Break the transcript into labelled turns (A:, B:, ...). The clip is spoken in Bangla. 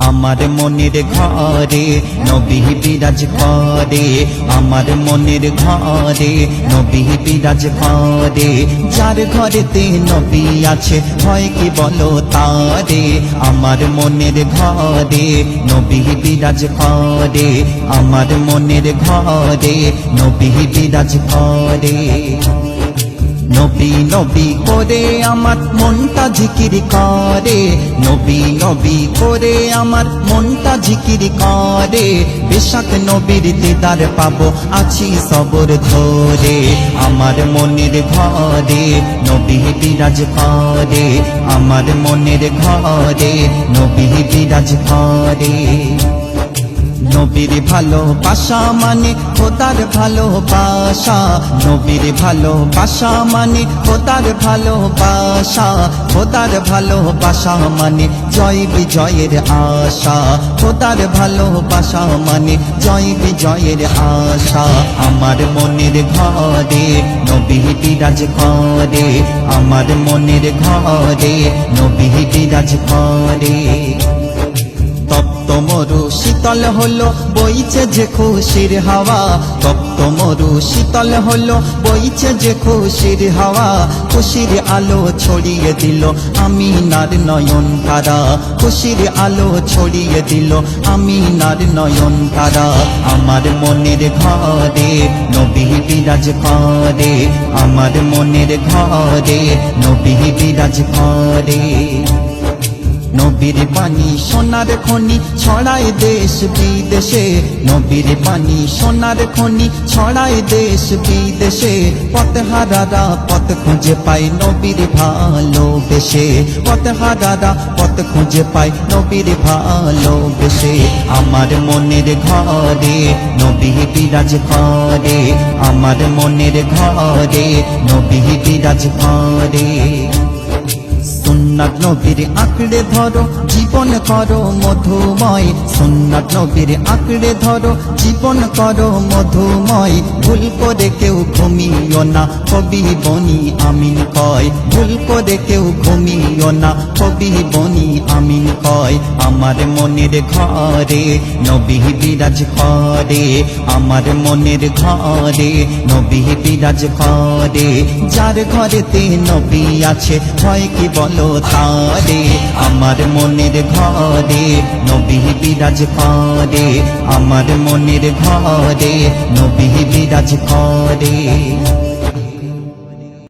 A: আমার মনের ঘরে নবী বিরাজ করে, আমার মনের ঘরে নবী বিরাজ করে। যার ঘরেতে নবী আছে হয় কি বলো তারে, আমার মনের ঘরে নবী বিরাজ করে, আমার মনের ঘরে নবী বিরাজ করে। নবী নবী করে আমার মনটা জিকির করে, নবী নবী করে আমার মনটা জিকির করে। বেশক নবীর দিদার পাবো আছি সবর ধরে, আমার মনের ঘরে নবী বিরাজ করে, আমার মনের ঘরে নবী বিরাজ করে। নবীর ভালোবাসা মানে খোদার ভালোবাসা, নবীর ভালোবাসা মানে খোদার ভালোবাসা, খোদার ভালোবাসা মানে জয় বিজয়ের আশা, খোদার ভালোবাসা মানে জয় বিজয়ের আশা। আমার মনের ঘরে নবী বিরাজ করে, আমার মনের ঘরে নবী বিরাজ করে। তপ্ত মরু শীতল হলো বইছে যে খুশির হাওয়া, তপ্ত মরু শীতল হলো বইছে যে খুশির হাওয়া। খুশির আলো ছড়িয়ে দিল আমিনার নয়ন তারা, খুশির আলো ছড়িয়ে দিল আমিনার নয়ন তারা। আমার মনের ঘরে নবী বিরাজ করে, আমার মনের ঘরে নবী বিরাজ করে। নবীর বাণী সোনার খনি ছড়ায় দেশ বিদেশে, নবীর বাণী সোনার খনি ছড়ায় দেশ বিদেশে। পথহারারা পথ খুঁজে পায় নবীর ভালোবেসে, পথহারারা পথ খুঁজে পায় নবীর ভালোবেসে। আমার মনের ঘরে নবী বিরাজ করে, আমার মনের ঘরে নবী বিরাজ করে। সুন্নাত নবীর আঁকড়ে ধরো জীবন করো মধুময়, সুন্নাত নবীর আঁকড়ে ধরো জীবন করো মধুময়। ভুল করে কেউ ঘুমিও না কবি বনি আমিন কয়, ভুল করে কেউ ঘুমিও না কবি বনি আমিন কয়। আমার মনের ঘরে নবী বিরাজ করে, আমার মনের ঘরে নবী বিরাজ করে। যার ঘরেতে নবী আছে হয় কি বলো তারে, আমার মনের ঘরে নবী বিরাজ করে, আমার মনের ঘরে নবী বিরাজ করে।